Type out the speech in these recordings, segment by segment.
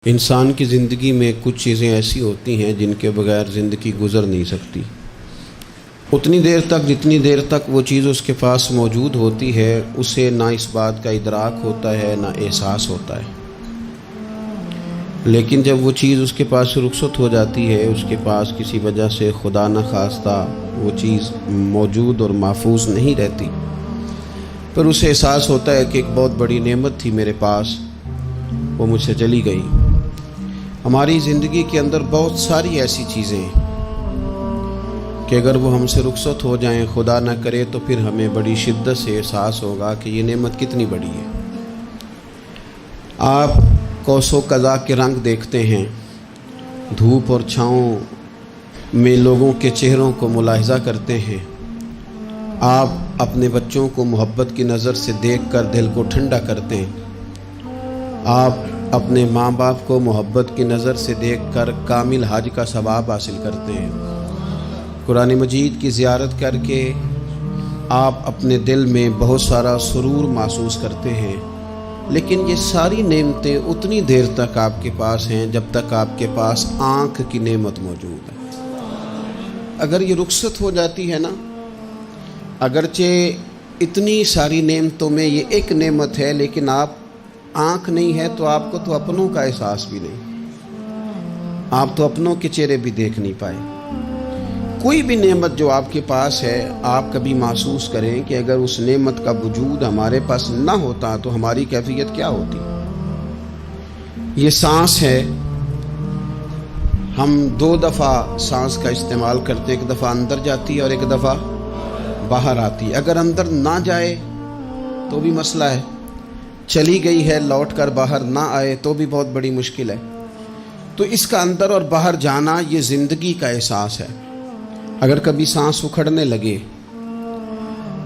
انسان کی زندگی میں کچھ چیزیں ایسی ہوتی ہیں جن کے بغیر زندگی گزر نہیں سکتی۔ اتنی دیر تک جتنی دیر تک وہ چیز اس کے پاس موجود ہوتی ہے اسے نہ اس بات کا ادراک ہوتا ہے نہ احساس ہوتا ہے، لیکن جب وہ چیز اس کے پاس سے رخصت ہو جاتی ہے، اس کے پاس کسی وجہ سے خدا نہ خواستہ وہ چیز موجود اور محفوظ نہیں رہتی، پھر اسے احساس ہوتا ہے کہ ایک بہت بڑی نعمت تھی میرے پاس، وہ مجھ سے چلی گئی۔ ہماری زندگی کے اندر بہت ساری ایسی چیزیں ہیں کہ اگر وہ ہم سے رخصت ہو جائیں، خدا نہ کرے، تو پھر ہمیں بڑی شدت سے احساس ہوگا کہ یہ نعمت کتنی بڑی ہے۔ آپ قوس و قزح کے رنگ دیکھتے ہیں، دھوپ اور چھاؤں میں لوگوں کے چہروں کو ملاحظہ کرتے ہیں، آپ اپنے بچوں کو محبت کی نظر سے دیکھ کر دل کو ٹھنڈا کرتے ہیں، آپ اپنے ماں باپ کو محبت کی نظر سے دیکھ کر کامل حج کا ثواب حاصل کرتے ہیں، قرآن مجید کی زیارت کر کے آپ اپنے دل میں بہت سارا سرور محسوس کرتے ہیں، لیکن یہ ساری نعمتیں اتنی دیر تک آپ کے پاس ہیں جب تک آپ کے پاس آنکھ کی نعمت موجود ہے۔ اگر یہ رخصت ہو جاتی ہے نا، اگرچہ اتنی ساری نعمتوں میں یہ ایک نعمت ہے، لیکن آپ آنکھ نہیں ہے تو آپ کو تو اپنوں کا احساس بھی نہیں، آپ تو اپنوں کے چہرے بھی دیکھ نہیں پائے۔ کوئی بھی نعمت جو آپ کے پاس ہے، آپ کبھی محسوس کریں کہ اگر اس نعمت کا وجود ہمارے پاس نہ ہوتا تو ہماری کیفیت کیا ہوتی۔ یہ سانس ہے، ہم دو دفعہ سانس کا استعمال کرتے، ایک دفعہ اندر جاتی ہے اور ایک دفعہ باہر آتی ہے۔ اگر اندر نہ جائے تو بھی مسئلہ ہے، چلی گئی ہے لوٹ کر باہر نہ آئے تو بھی بہت بڑی مشکل ہے۔ تو اس کا اندر اور باہر جانا یہ زندگی کا احساس ہے۔ اگر کبھی سانس اکھڑنے لگے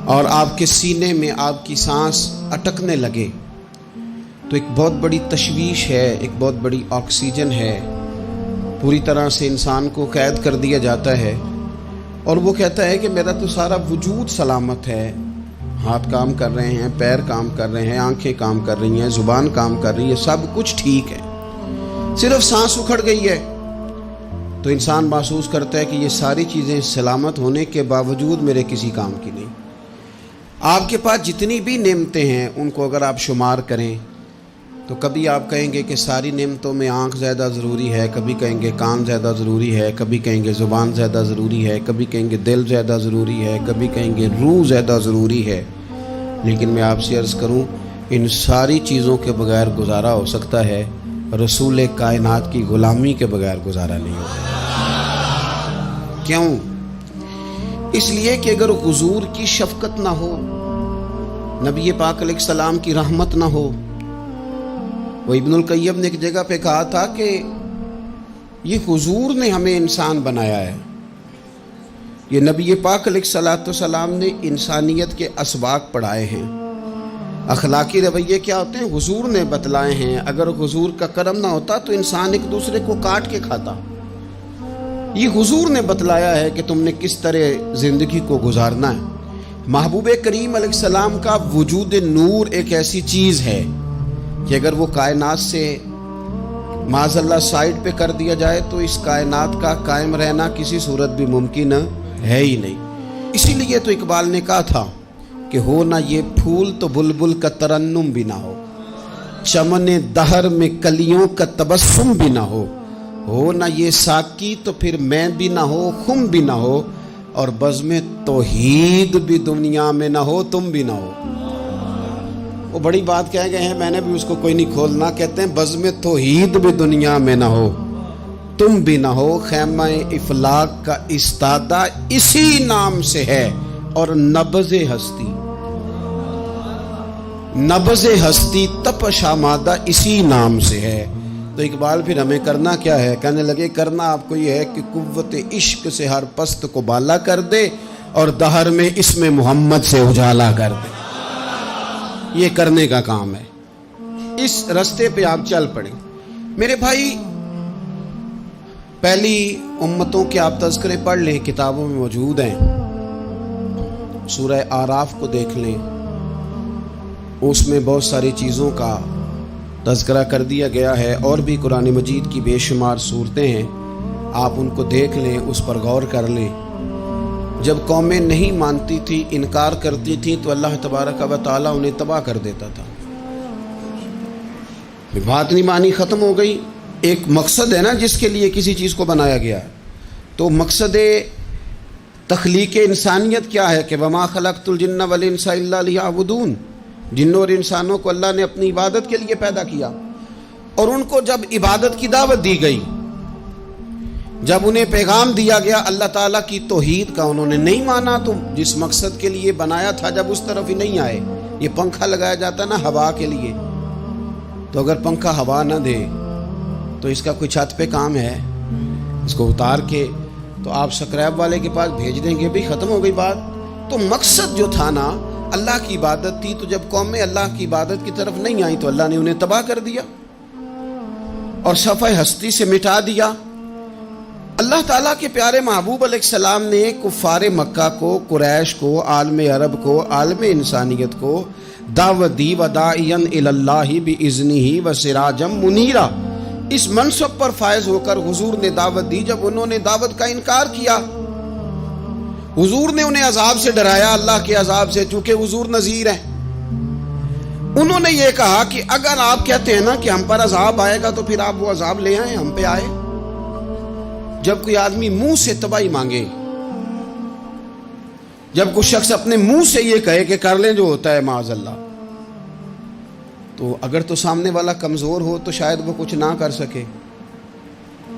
اور آپ کے سینے میں آپ کی سانس اٹکنے لگے تو ایک بہت بڑی تشویش ہے، ایک بہت بڑی آکسیجن ہے، پوری طرح سے انسان کو قید کر دیا جاتا ہے، اور وہ کہتا ہے کہ میرا تو سارا وجود سلامت ہے، ہاتھ کام کر رہے ہیں، پیر کام کر رہے ہیں، آنکھیں کام کر رہی ہیں، زبان کام کر رہی ہے، سب کچھ ٹھیک ہے، صرف سانس اکھڑ گئی ہے۔ تو انسان محسوس کرتا ہے کہ یہ ساری چیزیں سلامت ہونے کے باوجود میرے کسی کام کی نہیں۔ آپ کے پاس جتنی بھی نعمتیں ہیں ان کو اگر آپ شمار کریں تو کبھی آپ کہیں گے کہ ساری نعمتوں میں آنکھ زیادہ ضروری ہے، کبھی کہیں گے کان زیادہ ضروری ہے، کبھی کہیں گے زبان زیادہ ضروری ہے، کبھی کہیں گے دل زیادہ ضروری ہے، کبھی کہیں گے روح زیادہ ضروری ہے، لیکن میں آپ سے عرض کروں ان ساری چیزوں کے بغیر گزارا ہو سکتا ہے، رسول کائنات کی غلامی کے بغیر گزارا نہیں ہوتا۔ کیوں؟ اس لیے کہ اگر حضور کی شفقت نہ ہو، نبی پاک علیہ السلام کی رحمت نہ ہو، وہ ابن القیم نے ایک جگہ پہ کہا تھا کہ یہ حضور نے ہمیں انسان بنایا ہے، یہ نبی پاک علیہ السلام نے انسانیت کے اسباق پڑھائے ہیں، اخلاقی رویے کیا ہوتے ہیں حضور نے بتلائے ہیں، اگر حضور کا کرم نہ ہوتا تو انسان ایک دوسرے کو کاٹ کے کھاتا۔ یہ حضور نے بتلایا ہے کہ تم نے کس طرح زندگی کو گزارنا ہے۔ محبوب کریم علیہ السلام کا وجود نور ایک ایسی چیز ہے کہ اگر وہ کائنات سے معاذ اللہ سائڈ پہ کر دیا جائے تو اس کائنات کا قائم رہنا کسی صورت بھی ممکن ہے ہی نہیں۔ اسی لیے تو اقبال نے کہا تھا کہ ہو نہ یہ پھول تو بلبل کا ترنم بھی نہ ہو، چمن دہر میں کلیوں کا تبسم بھی نہ ہو نہ یہ ساقی تو پھر میں بھی نہ ہو، خم بھی نہ ہو، اور بزم توحید بھی دنیا میں نہ ہو، تم بھی نہ ہو۔ وہ بڑی بات کہہ گئے ہیں، میں نے بھی اس کو کوئی نہیں کھولنا، کہتے ہیں بزم توحید بھی دنیا میں نہ ہو، تم بھی نہ ہو، خیمہ افلاق کا استادہ اسی نام سے ہے، اور نبض ہستی تپش آمادہ اسی نام سے ہے۔ تو اقبال پھر ہمیں کرنا کیا ہے؟ کہنے لگے کرنا آپ کو یہ ہے کہ قوت عشق سے ہر پست کو بالا کر دے اور دہر میں اسم محمد سے اجالا کر دے۔ یہ کرنے کا کام ہے، اس رستے پہ آپ چل پڑیں۔ میرے بھائی، پہلی امتوں کے آپ تذکرے پڑھ لیں، کتابوں میں موجود ہیں، سورہ آراف کو دیکھ لیں، اس میں بہت ساری چیزوں کا تذکرہ کر دیا گیا ہے، اور بھی قرآن مجید کی بے شمار صورتیں ہیں، آپ ان کو دیکھ لیں، اس پر غور کر لیں۔ جب قومیں نہیں مانتی تھی، انکار کرتی تھی، تو اللہ تبارک و تعالیٰ انہیں تباہ کر دیتا تھا۔ بات نہیں مانی، ختم ہو گئی۔ ایک مقصد ہے نا جس کے لیے کسی چیز کو بنایا گیا ہے، تو مقصد تخلیق انسانیت کیا ہے کہ وما خلقت الجن والانس الا لیعبدون، جنوں اور انسانوں کو اللہ نے اپنی عبادت کے لیے پیدا کیا، اور ان کو جب عبادت کی دعوت دی گئی، جب انہیں پیغام دیا گیا اللہ تعالیٰ کی توحید کا، انہوں نے نہیں مانا، تو جس مقصد کے لیے بنایا تھا جب اس طرف ہی نہیں آئے۔ یہ پنکھا لگایا جاتا نا ہوا کے لیے، تو اگر پنکھا ہوا نہ دے تو اس کا کوئی چھت پہ کام ہے، اس کو اتار کے تو آپ سکریب والے کے پاس بھیج دیں گے، بھی ختم ہو گئی بات۔ تو مقصد جو تھا نا اللہ کی عبادت تھی، تو جب قومیں اللہ کی عبادت کی طرف نہیں آئیں تو اللہ نے انہیں تباہ کر دیا اور صفحہ ہستی سے مٹا دیا۔ اللہ تعالیٰ کے پیارے محبوب علیہ السلام نے کفار مکہ کو، قریش کو، عالم عرب کو، عالم انسانیت کو دعوت دی، وداعیا الی اللہ باذنہ وسراجا منیرا۔ اس منصب پر فائز ہو کر حضور نے دعوت دی۔ جب انہوں نے دعوت کا انکار کیا، حضور نے انہیں عذاب سے ڈرایا، اللہ کے عذاب سے، چونکہ حضور نذیر ہیں۔ انہوں نے یہ کہا کہ اگر آپ کہتے ہیں نا کہ ہم پر عذاب آئے گا تو پھر آپ وہ عذاب لے آئیں، ہم پہ آئے۔ جب کوئی آدمی منہ سے تباہی مانگے، جب کوئی شخص اپنے منہ سے یہ کہے کہ کر لیں جو ہوتا ہے معاذ اللہ، تو اگر تو سامنے والا کمزور ہو تو شاید وہ کچھ نہ کر سکے،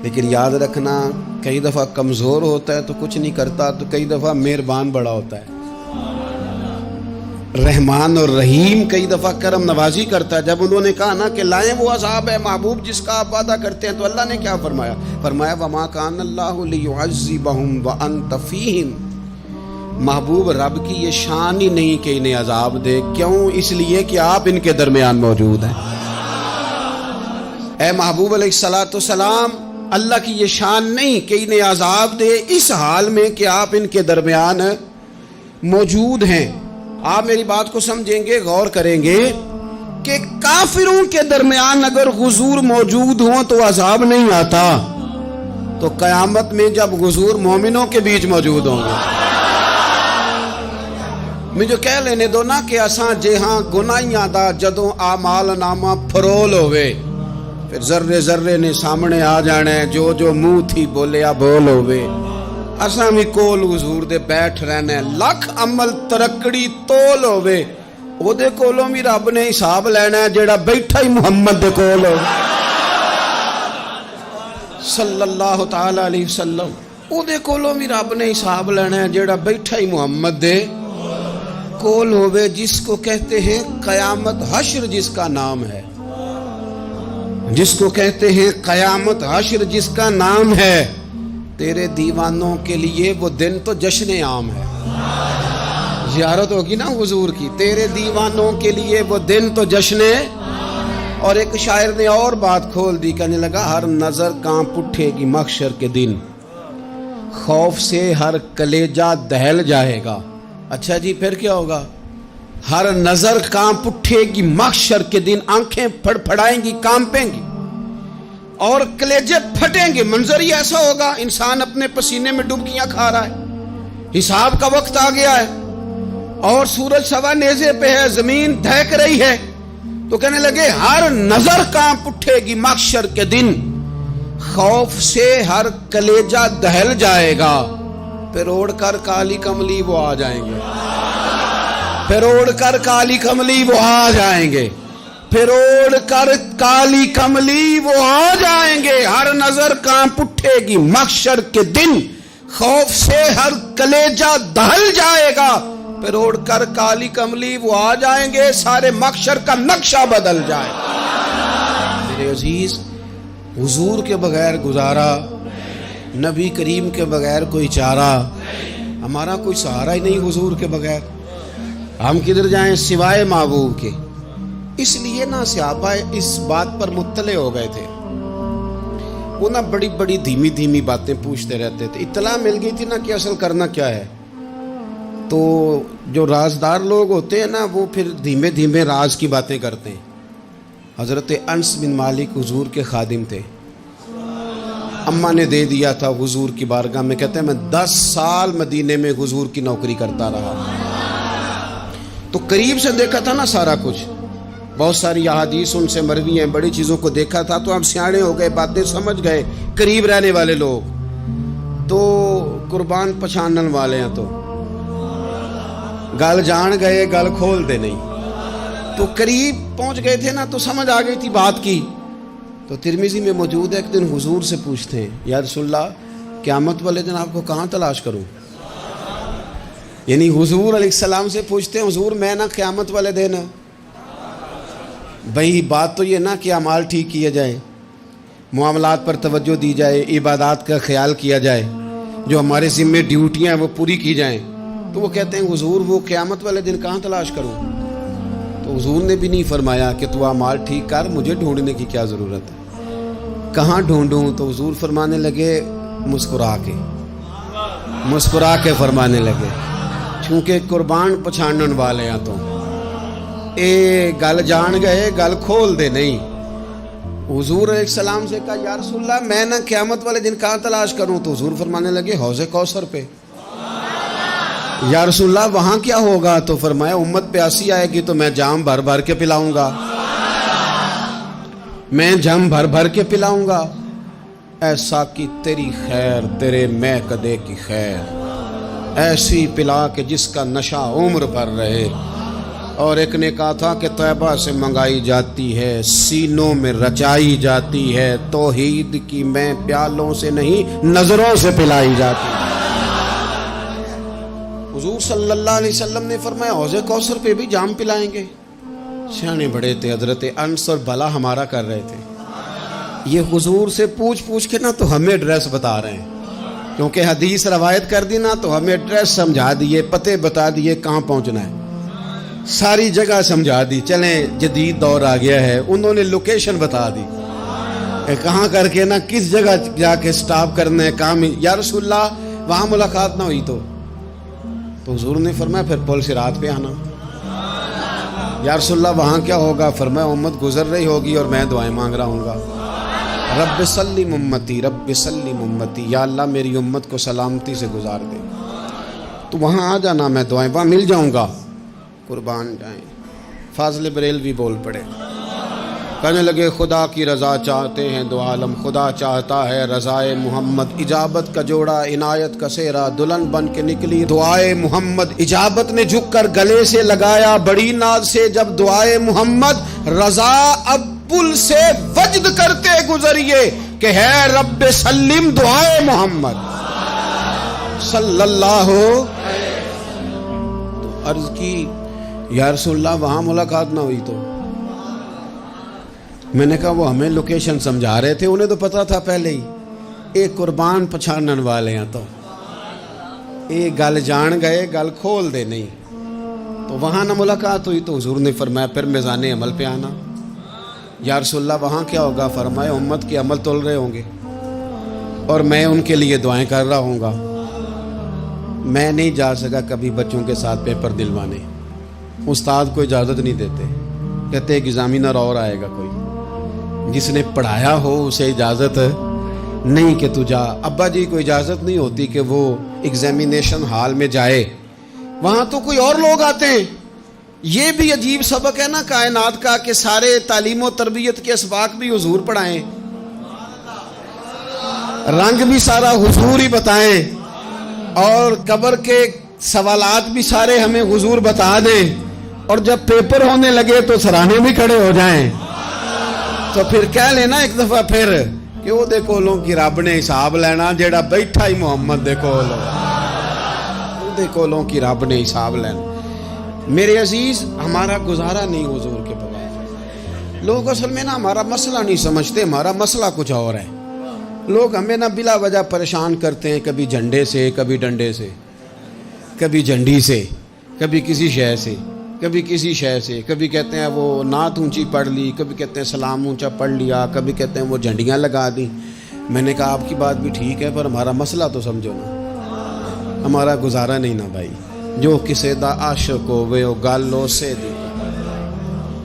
لیکن یاد رکھنا کئی دفعہ کمزور ہوتا ہے تو کچھ نہیں کرتا، تو کئی دفعہ مہربان بڑا ہوتا ہے، رحمان اور رحیم کئی دفعہ کرم نوازی کرتا ہے۔ جب انہوں نے کہا نا کہ لائیں وہ عذاب ہے محبوب جس کا آپ وعدہ کرتے ہیں، تو اللہ نے کیا فرمایا؟ فرمایا وما کان اللہ لیعذبہم وانت فیہم۔ محبوب رب کی یہ شان ہی نہیں کہ انہیں عذاب دے، کیوں؟ اس لیے کہ آپ ان کے درمیان موجود ہیں۔ اے محبوب علیہ الصلوۃ والسلام، اللہ کی یہ شان نہیں کہ انہیں عذاب دے اس حال میں کہ آپ ان کے درمیان موجود ہیں۔ آپ میری بات کو سمجھیں گے، غور کریں گے کہ کافروں کے درمیان اگر حضور موجود ہوں تو عذاب نہیں آتا، تو قیامت میں جب حضور مومنوں کے بیچ موجود ہوں گے، مجھے کہہ لینے دو نا کہ اساں جہاں گناہیاں دا جدوں اعمال نامہ پھرول ہوئے، پھر ذرے ذرے نے سامنے آ جانا ہے، جو جو منہ تھی بولیا بول ہوئے، اساں بھی کول حضور دے بیٹھ رہنا ہے، لکھ عمل ترکڑی تول ہوئے، او دے کولوں بھی رب نے حساب لینا ہے جیڑا بیٹھا ہی محمد دے کول ہو صلی اللہ تعالی علیہ وسلم، او دے کولوں بھی رب نے حساب لینا ہے جیڑا بیٹھا ہی محمد دے کول ہوئے، جس کو کہتے ہیں قیامت حشر، جس کا نام ہے، جس کو کہتے ہیں قیامت حشر، جس کا نام ہے۔ تیرے دیوانوں کے لیے وہ دن تو جشن عام ہے، زیارت ہوگی نا حضور کی، تیرے دیوانوں کے لیے وہ دن تو جشن۔ اور ایک شاعر نے اور بات کھول دی، کہنے لگا ہر نظر کانپ اٹھے گی محشر کے دن، خوف سے ہر کلیجہ دہل جائے گا۔ اچھا جی پھر کیا ہوگا؟ ہر نظر کانپ اٹھے گی محشر کے دن، آنکھیں پھڑ پھڑائیں گی، کانپیں گی اور کلیجے پھٹیں گے۔ منظر ہی ایسا ہوگا، انسان اپنے پسینے میں ڈبکیاں کھا رہا ہے، حساب کا وقت آ گیا ہے اور سورج سوا نیزے پہ ہے، زمین دہک رہی ہے، تو کہنے لگے ہر نظر کانپ اٹھے گی محشر کے دن، خوف سے ہر کلیجہ دہل جائے گا، پھر اوڑھ کر کالی کملی وہ آ جائیں گے، پھر اوڑھ کر کالی کملی وہ آ جائیں گے، پھر اوڑھ کر کالی کملی وہ آ جائیں گے، ہر نظر کانپ اٹھے گی محشر کے دن، خوف سے ہر کلیجہ دہل جائے گا، پھر اوڑھ کر کالی کملی وہ آ جائیں گے، سارے محشر کا نقشہ بدل جائے گا۔ میرے عزیز، حضور کے بغیر گزارا، نبی کریم کے بغیر کوئی چارہ، ہمارا کوئی سہارا ہی نہیں حضور کے بغیر، ہم کدھر جائیں سوائے محبوب کے۔ اس لیے نا صحابہ اس بات پر مطلع ہو گئے تھے، وہ نا بڑی بڑی دھیمی دھیمی باتیں پوچھتے رہتے تھے، اطلاع مل گئی تھی نا کہ اصل کرنا کیا ہے۔ تو جو رازدار لوگ ہوتے ہیں نا وہ پھر دھیمے دھیمے راز کی باتیں کرتے ہیں، حضرت انس بن مالک حضور کے خادم تھے. اماں نے دے دیا تھا حضور کی بارگاہ میں. کہتے ہیں میں 10 سال مدینے میں حضور کی نوکری کرتا رہا, تو قریب سے دیکھا تھا نا سارا کچھ. بہت ساری احادیث ان سے مروی ہیں, بڑی چیزوں کو دیکھا تھا, تو ہم سیانے ہو گئے, باتیں سمجھ گئے. قریب رہنے والے لوگ تو قربان پچھانن والے ہیں, تو گل جان گئے گل کھول دے نہیں. تو قریب پہنچ گئے تھے نا, تو سمجھ آ گئی تھی بات کی. تو ترمذی میں موجود ہے, ایک دن حضور سے پوچھتے ہیں یا رسول اللہ قیامت والے دن آپ کو کہاں تلاش کروں. یعنی حضور علیہ السلام سے پوچھتے ہیں حضور میں نا قیامت والے دن, بھئی بات تو یہ نا کہ اعمال ٹھیک کیا جائے, معاملات پر توجہ دی جائے, عبادات کا خیال کیا جائے, جو ہمارے ذمے ڈیوٹیاں ہیں وہ پوری کی جائیں. تو وہ کہتے ہیں حضور وہ قیامت والے دن کہاں تلاش کروں. تو حضور نے بھی نہیں فرمایا کہ تو اعمال ٹھیک کر, مجھے ڈھونڈنے کی کیا ضرورت ہے, کہاں ڈھونڈوں. تو حضور فرمانے لگے مسکرا کے فرمانے لگے, چونکہ قربان پچھانن والے ہیں, تو اے گل جان گئے گل کھول دے نہیں. حضور علیہ السلام سے کہا یا رسول اللہ میں نہ قیامت والے دن کہاں تلاش کروں. تو حضور فرمانے لگے حوض کوثر پہ. یا رسول اللہ وہاں کیا ہوگا. تو فرمایا امت پیاسی آئے گی تو میں جام بھر بھر کے پلاؤں گا, میں جام بھر بھر کے پلاؤں گا. ایسا کی تیری خیر تیرے میں کدے کی خیر, ایسی پلا کہ جس کا نشہ عمر بھر رہے. اور ایک نے کہا تھا کہ طیبہ سے منگائی جاتی ہے, سینوں میں رچائی جاتی ہے, توحید کی میں پیالوں سے نہیں نظروں سے پلائی جاتی ہے. حضور صلی اللہ علیہ وسلم نے فرمایا حوض کوثر پہ بھی جام پلائیں گے. سیانے بڑے تھے حضرت انس, اور بھلا ہمارا کر رہے تھے. یہ حضور سے پوچھ کے نا تو ہمیں ایڈریس بتا رہے ہیں, کیونکہ حدیث روایت کر دی نا تو ہمیں ایڈریس سمجھا دیے, پتے بتا دیے کہاں پہنچنا ہے, ساری جگہ سمجھا دی. چلیں جدید دور آ گیا ہے, انہوں نے لوکیشن بتا دی کہاں کر کے نا کس جگہ جا کے سٹاپ کرنا ہے کام. یا رسول اللہ وہاں ملاقات نہ ہوئی تو حضور نے فرمایا پھر پل صراط پہ آنا. یا رسول اللہ وہاں کیا ہوگا. فرمایا امت گزر رہی ہوگی اور میں دعائیں مانگ رہا ہوں گا, رب سلم امتی رب سلم امتی, یا اللہ میری امت کو سلامتی سے گزار دے. تو وہاں آ جانا, میں دعائیں وہاں مل جاؤں گا. قربان جائیں. فاضل بریلوی بول پڑے, کہنے لگے خدا کی رضا چاہتے ہیں دو عالم, خدا چاہتا ہے رضائے محمد. اجابت کا جوڑا عنایت کا سہرا, دلہن بن کے نکلی دعائے محمد. اجابت نے جھک کر گلے سے لگایا بڑی ناز سے جب دعائے محمد. رضا اب پل سے وجد کرتے گزریے کہ ہے رب سلم دعائے محمد صلی اللہ. تو عرض کی یا رسول اللہ وہاں ملاقات نہ ہوئی. تو میں نے کہا وہ ہمیں لوکیشن سمجھا رہے تھے, انہیں تو پتا تھا پہلے ہی. ایک قربان پچھانن والے ہیں, تو ایک گل جان گئے گل کھول دے نہیں. تو وہاں نہ ملاقات ہوئی تو حضور نے فرمایا پھر میزان عمل پہ آنا. یا رسول اللہ وہاں کیا ہوگا. فرمایا امت کے عمل تول رہے ہوں گے اور میں ان کے لیے دعائیں کر رہا ہوں گا. میں نہیں جا سکا کبھی بچوں کے ساتھ پیپر دلوانے, استاد کو اجازت نہیں دیتے, کہتے ایگزامینر اور آئے گا کوئی, جس نے پڑھایا ہو اسے اجازت نہیں کہ تو جا. ابا جی کو اجازت نہیں ہوتی کہ وہ ایگزامینیشن ہال میں جائے, وہاں تو کوئی اور لوگ آتے ہیں. یہ بھی عجیب سبق ہے نا کائنات کا کہ سارے تعلیم و تربیت کے اسباق بھی حضور پڑھائیں, رنگ بھی سارا حضور ہی بتائیں, اور قبر کے سوالات بھی سارے ہمیں حضور بتا دیں, اور جب پیپر ہونے لگے تو سراہنے بھی کھڑے ہو جائیں. تو پھر کہہ لینا ایک دفعہ پھر کہ وہ دے کولوں کی رب نے حساب لینا, جیڑا بیٹھا ہی محمد دے کول, وہ دے کولوں کی رب نے حساب لینا. میرے عزیز ہمارا گزارا نہیں حضور کے بغیر. لوگ اصل میں نا ہمارا مسئلہ نہیں سمجھتے, ہمارا مسئلہ کچھ اور ہے. لوگ ہمیں نا بلا وجہ پریشان کرتے ہیں, کبھی جھنڈے سے, کبھی ڈنڈے سے, کبھی جھنڈی سے, کبھی کسی شے سے, کبھی کسی شے سے. کبھی کہتے ہیں وہ نعت اونچی پڑھ لی, کبھی کہتے ہیں سلام اونچا پڑھ لیا, کبھی کہتے ہیں وہ جھنڈیاں لگا دیں. میں نے کہا آپ کی بات بھی ٹھیک ہے, پر ہمارا مسئلہ تو سمجھو نا, ہمارا گزارا نہیں نا بھائی. جو کسے دا عاشق ہووے او گل اسے دی,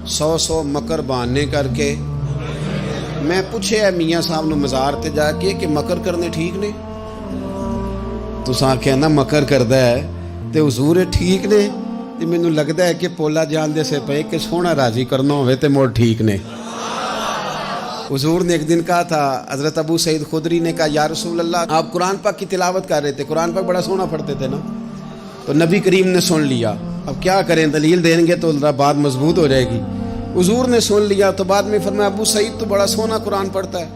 100 مکر بہانے کر کے میں پوچھے میاں صاحب نو مزار تے جا کے کہ مکر کرنے ٹھیک نے؟ تساں کہنا مکر کردا ہے تے حضور ٹھیک نے؟ تے مینوں لگدا ہے کہ پولا جان دے سے پے کہ سونا راضی کرنا ہوئے تے موڑ ٹھیک نے۔ حضور نے ایک دن کہا تھا، حضرت ابو سعید خدری نے کہا یا رسول اللہ آپ قرآن پاک کی تلاوت کر رہے تھے، قرآن پاک بڑا سونا پڑھتے تھے نا، تو نبی کریم نے سن لیا، اب کیا کریں دلیل دیں گے تو بات مضبوط ہو جائے گی۔ حضور نے سن لیا تو بعد میں فرمایا ابو سعید تو بڑا سونا قرآن پڑھتا ہے،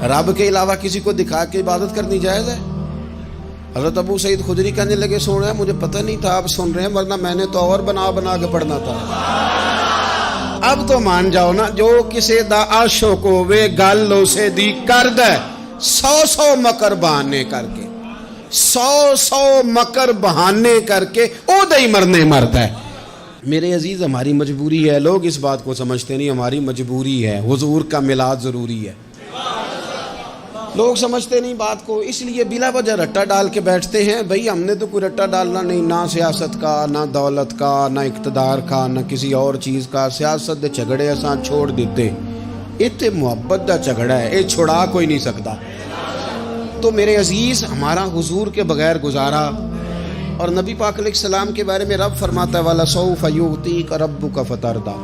رب کے علاوہ کسی کو دکھا کے عبادت کرنی جائز ہے؟ حضرت ابو سعید خدری کہنے لگے سن رہے ہیں، مجھے پتہ نہیں تھا آپ سن رہے ہیں، ورنہ میں نے تو اور بنا بنا کے پڑھنا تھا۔ اب تو مان جاؤ نا، جو کسے دا عاشق ہوے گل اسے دی کرد ہے، 100 مکر بہانے کر کے، 100 مکر بہانے کر کے او دے مرنے مرد ہے۔ میرے عزیز ہماری مجبوری ہے، لوگ اس بات کو سمجھتے نہیں، ہماری مجبوری ہے، حضور کا میلاد ضروری ہے، لوگ سمجھتے نہیں بات کو، اس لیے بلا وجہ رٹا ڈال کے بیٹھتے ہیں۔ بھئی ہم نے تو کوئی رٹا ڈالنا نہیں، نہ سیاست کا، نہ دولت کا، نہ اقتدار کا، نہ کسی اور چیز کا۔ سیاست دے جھگڑے اساں چھوڑ دیتے، اتنے محبت دا جھگڑا ہے، یہ چھڑا کوئی نہیں سکتا۔ تو میرے عزیز ہمارا حضور کے بغیر گزارا، اور نبی پاک علیہ السلام کے بارے میں رب فرماتا ہے وَلَسَوْفَ يُعْطِيكَ رَبُّكَ فَتَرْضَىٰ،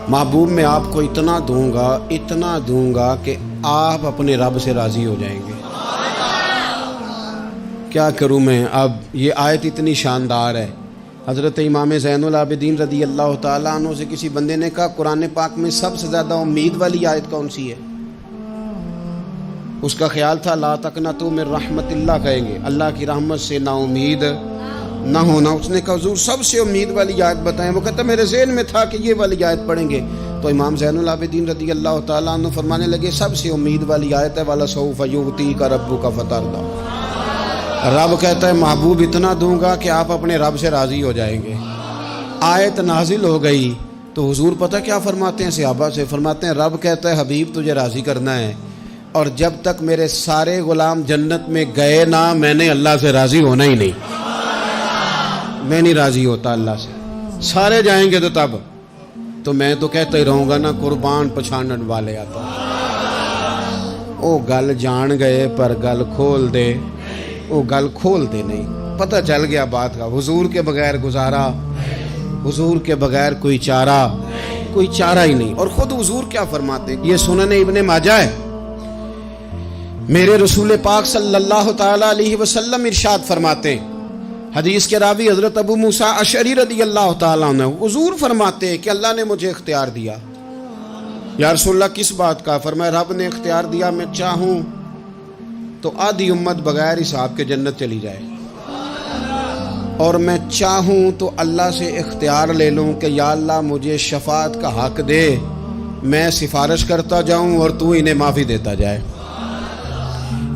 محبوب میں آپ کو اتنا دوں گا کہ آپ اپنے رب سے راضی ہو جائیں گے۔ کیا کروں میں؟ اب یہ آیت اتنی شاندار ہے۔ حضرت امام زین العابدین رضی اللہ تعالیٰ عنہ سے کسی بندے نے کہا قرآن پاک میں سب سے زیادہ امید والی آیت کون سی ہے؟ اس کا خیال تھا لا تقنطوا من رحمت اللہ کہیں گے، اللہ کی رحمت سے نا امید نہ ہونا۔ اس نے کہا حضور سب سے امید والی آیت بتائیں، وہ کہتا میرے ذہن میں تھا کہ یہ والی آیت پڑھیں گے۔ تو امام زین العابدین رضی اللہ تعالیٰ عنہ فرمانے لگے سب سے امید والی آیت ہے وَلَسَوْفَ يُعْطِيكَ رَبُّكَ فَتَرْضَىٰ، رب کہتا ہے محبوب اتنا دوں گا کہ آپ اپنے رب سے راضی ہو جائیں گے۔ آیت نازل ہو گئی تو حضور پتہ کیا فرماتے ہیں صحابہ سے؟ فرماتے ہیں رب کہتا ہے حبیب تجھے راضی کرنا ہے، اور جب تک میرے سارے غلام جنت میں گئے نہ میں نے اللہ سے راضی ہونا ہی نہیں، میں نہیں راضی ہوتا اللہ سے، سارے جائیں گے تو تب تو میں تو کہتا ہی رہوں گا نا قربان پچھانن والے آتا۔ او گل جان گئے پر گل کھول دے، او گل کھول دے نہیں، پتہ چل گیا بات کا۔ حضور کے بغیر گزارا، حضور کے بغیر کوئی چارہ ہی نہیں۔ اور خود حضور کیا فرماتے، یہ سنن ابن ماجہ ہے، میرے رسول پاک صلی اللہ تعالی علیہ وسلم ارشاد فرماتے ہیں، حدیث کے راوی حضرت ابو موسیٰ اشعری رضی اللہ تعالیٰ عنہ، حضور فرماتے ہیں کہ اللہ نے مجھے اختیار دیا۔ یا رسول اللہ کس بات کا؟ فرمایا رب نے اختیار دیا میں چاہوں تو آدھی امت بغیر حساب کے جنت چلی جائے، اور میں چاہوں تو اللہ سے اختیار لے لوں کہ یا اللہ مجھے شفاعت کا حق دے، میں سفارش کرتا جاؤں اور تو انہیں معافی دیتا جائے۔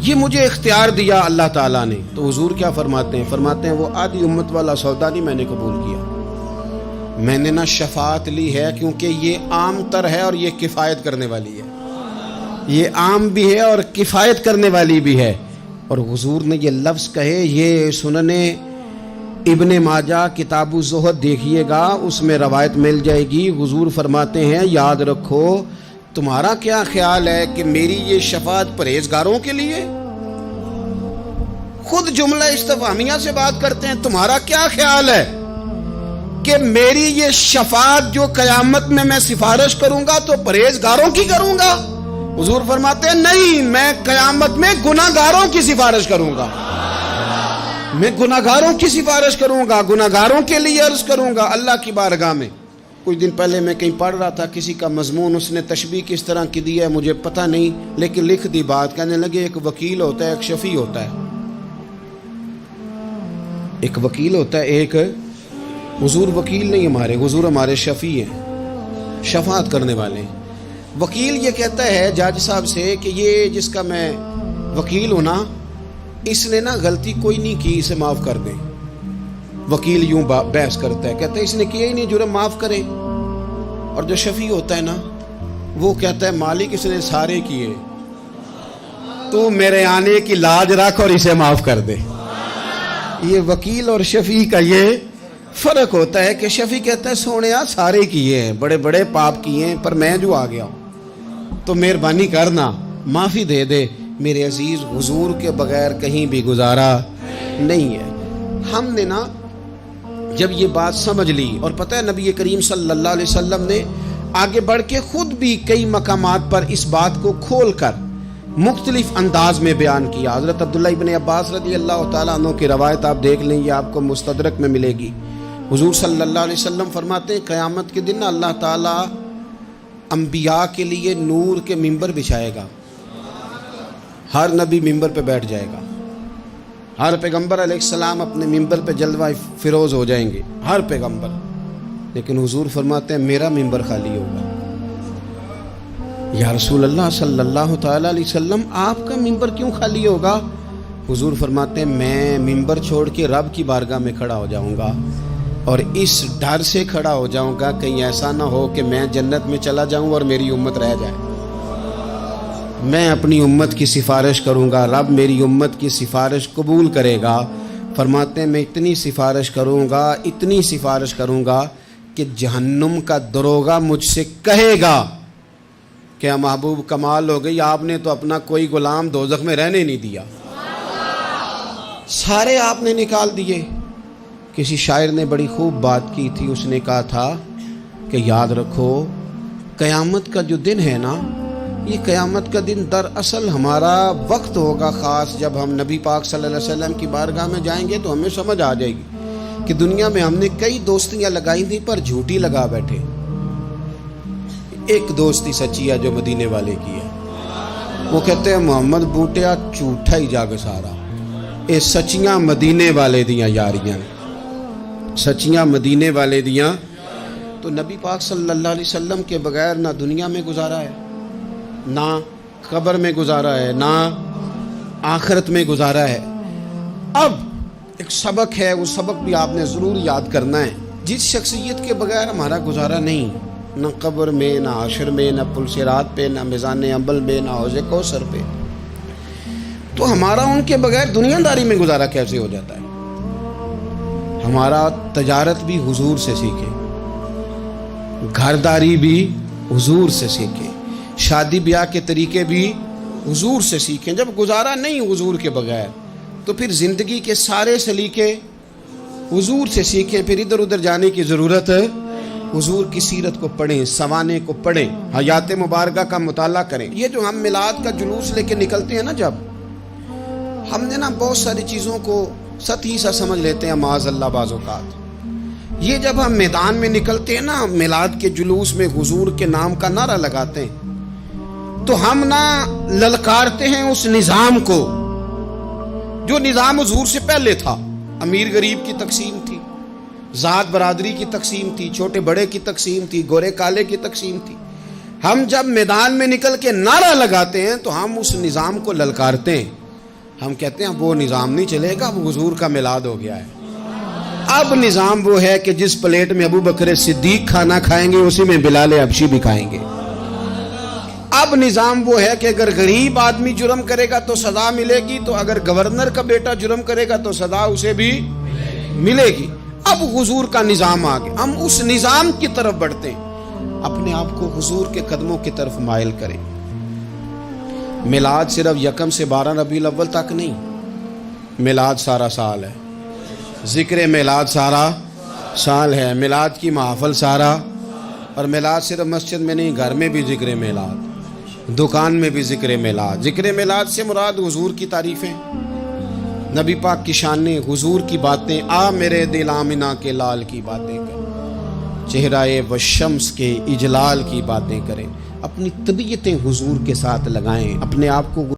یہ مجھے اختیار دیا اللہ تعالیٰ نے۔ تو حضور کیا فرماتے ہیں؟ فرماتے ہیں وہ آدھی امت والا سودا نہیں میں نے قبول کیا، میں نے نہ شفاعت لی ہے، کیونکہ یہ عام تر ہے اور یہ کفایت کرنے والی ہے، یہ عام بھی ہے اور کفایت کرنے والی بھی ہے۔ اور حضور نے یہ لفظ کہے، یہ سنن ابن ماجہ کتاب الزہد دیکھیے گا، اس میں روایت مل جائے گی۔ حضور فرماتے ہیں یاد رکھو تمہارا کیا خیال ہے کہ میری یہ شفاعت پرہیزگاروں کے لیے؟ خود جملہ استفہامیہ سے بات کرتے ہیں، تمہارا کیا خیال ہے کہ میری یہ شفاعت جو قیامت میں میں سفارش کروں گا تو پرہیزگاروں کی کروں گا؟ حضور فرماتے ہیں نہیں، میں قیامت میں گناہگاروں کی سفارش کروں گا، میں گناہگاروں کی سفارش کروں گا، گناہگاروں کے لیے عرض کروں گا اللہ کی بارگاہ میں۔ کچھ دن پہلے میں کہیں پڑھ رہا تھا کسی کا مضمون، اس نے تشبیہ کس طرح کی دی ہے مجھے پتہ نہیں، لیکن لکھ دی بات، کہنے لگے ایک وکیل ہوتا ہے ایک شفیع ہوتا ہے، ایک وکیل ہوتا ہے ایک، حضور وکیل نہیں ہمارے، حضور ہمارے شفیع ہیں، شفاعت کرنے والے ہیں۔ وکیل یہ کہتا ہے جج صاحب سے کہ یہ جس کا میں وکیل ہوں نا، اس نے نا غلطی کوئی نہیں کی، اسے معاف کر دیں۔ وکیل یوں بحث کرتا ہے، کہتا ہے اس نے کیا ہی نہیں، جرم معاف کرے۔ اور جو شفیع ہوتا ہے نا وہ کہتا ہے مالک اس نے سارے کیے، تو میرے آنے کی لاج رکھ اور اسے معاف کر دے۔ یہ وکیل اور شفیع کا یہ فرق ہوتا ہے کہ شفیع کہتا ہے سونیا سارے کیے ہیں، بڑے بڑے پاپ کیے ہیں، پر میں جو آ گیا ہوں تو مہربانی کرنا معافی دے دے۔ میرے عزیز، حضور کے بغیر کہیں بھی گزارا نہیں ہے۔ ہم نے نا جب یہ بات سمجھ لی، اور پتہ ہے نبی کریم صلی اللہ علیہ وسلم نے آگے بڑھ کے خود بھی کئی مقامات پر اس بات کو کھول کر مختلف انداز میں بیان کیا۔ حضرت عبداللہ ابن عباس رضی اللہ تعالیٰ عنہ کی روایت آپ دیکھ لیں، یہ آپ کو مستدرک میں ملے گی۔ حضور صلی اللہ علیہ وسلم فرماتے ہیں قیامت کے دن اللہ تعالیٰ انبیاء کے لیے نور کے ممبر بچھائے گا، ہر نبی ممبر پہ بیٹھ جائے گا، ہر پیغمبر علیہ السلام اپنے ممبر پہ جلوہ فروز ہو جائیں گے، ہر پیغمبر۔ لیکن حضور فرماتے ہیں میرا ممبر خالی ہوگا۔ یا رسول اللہ صلی اللہ تعالیٰ علیہ وسلم آپ کا ممبر کیوں خالی ہوگا؟ حضور فرماتے ہیں میں ممبر چھوڑ کے رب کی بارگاہ میں کھڑا ہو جاؤں گا، اور اس ڈر سے کھڑا ہو جاؤں گا کہیں ایسا نہ ہو کہ میں جنت میں چلا جاؤں اور میری امت رہ جائے۔ میں اپنی امت کی سفارش کروں گا، رب میری امت کی سفارش قبول کرے گا۔ فرماتے ہیں میں اتنی سفارش کروں گا، اتنی سفارش کروں گا کہ جہنم کا دروغہ مجھ سے کہے گا کہ محبوب کمال ہو گئی، آپ نے تو اپنا کوئی غلام دوزخ میں رہنے نہیں دیا، سارے آپ نے نکال دیے۔ کسی شاعر نے بڑی خوب بات کی تھی، اس نے کہا تھا کہ یاد رکھو قیامت کا جو دن ہے نا، یہ قیامت کا دن دراصل ہمارا وقت ہوگا خاص، جب ہم نبی پاک صلی اللہ علیہ وسلم کی بارگاہ میں جائیں گے تو ہمیں سمجھ آ جائے گی کہ دنیا میں ہم نے کئی دوستیاں لگائی تھیں پر جھوٹی لگا بیٹھے۔ ایک دوستی سچی ہے جو مدینے والے کی ہے، وہ کہتے ہیں محمد بوٹیا جھوٹا ہی جاگ سارا، اے سچیاں مدینے والے دیاں یاریاں، سچیاں مدینے والے دیاں۔ تو نبی پاک صلی اللہ علیہ وسلم کے بغیر نہ دنیا میں گزارا ہے، نہ قبر میں گزارا ہے، نہ آخرت میں گزارا ہے۔ اب ایک سبق ہے، وہ سبق بھی آپ نے ضرور یاد کرنا ہے۔ جس شخصیت کے بغیر ہمارا گزارا نہیں، نہ قبر میں، نہ حشر میں، نہ پل صراط پہ، نہ میزان عمل میں، نہ حوض کوثر پہ، تو ہمارا ان کے بغیر دنیا داری میں گزارا کیسے ہو جاتا ہے؟ ہمارا تجارت بھی حضور سے سیکھے، گھرداری بھی حضور سے سیکھے، شادی بیاہ کے طریقے بھی حضور سے سیکھیں۔ جب گزارا نہیں حضور کے بغیر تو پھر زندگی کے سارے سلیقے حضور سے سیکھیں۔ پھر ادھر ادھر جانے کی ضرورت ہے، حضور کی سیرت کو پڑھیں، سوانے کو پڑھیں، حیات مبارکہ کا مطالعہ کریں۔ یہ جو ہم میلاد کا جلوس لے کے نکلتے ہیں نا، جب ہم نے نا بہت ساری چیزوں کو سطحی سا سمجھ لیتے ہیں معاذ اللہ بعض اوقات۔ یہ جب ہم میدان میں نکلتے ہیں نا، میلاد کے جلوس میں حضور کے نام کا نعرہ لگاتے ہیں، تو ہم نا للکارتے ہیں اس نظام کو جو نظام حضور سے پہلے تھا۔ امیر غریب کی تقسیم تھی، ذات برادری کی تقسیم تھی، چھوٹے بڑے کی تقسیم تھی، گورے کالے کی تقسیم تھی۔ ہم جب میدان میں نکل کے نعرہ لگاتے ہیں تو ہم اس نظام کو للکارتے ہیں۔ ہم کہتے ہیں وہ نظام نہیں چلے گا، وہ حضور کا میلاد ہو گیا ہے۔ اب نظام وہ ہے کہ جس پلیٹ میں ابو بکر صدیق کھانا کھائیں گے اسی میں بلال حبشی بھی کھائیں گے۔ اب نظام وہ ہے کہ اگر غریب آدمی جرم کرے گا تو سزا ملے گی، تو اگر گورنر کا بیٹا جرم کرے گا تو سزا اسے بھی ملے گی۔ اب حضور کا نظام آ گیا، ہم اس نظام کی طرف بڑھتے ہیں۔ اپنے آپ کو حضور کے قدموں کی طرف مائل کریں۔ میلاد صرف 1 سے 12 ربیع الاول تک نہیں، میلاد سارا سال ہے، ذکر میلاد سارا سال ہے، میلاد کی محفل سارا، اور میلاد صرف مسجد میں نہیں، گھر میں بھی ذکر میلاد، دکان میں بھی ذکر میلاد۔ ذکر میلاد سے مراد حضور کی تعریفیں، نبی پاک کی شانیں، حضور کی باتیں، آ میرے دل آمنہ کے لال کی باتیں کریں، چہرہ و شمس کے اجلال کی باتیں کریں، اپنی طبیعتیں حضور کے ساتھ لگائیں، اپنے آپ کو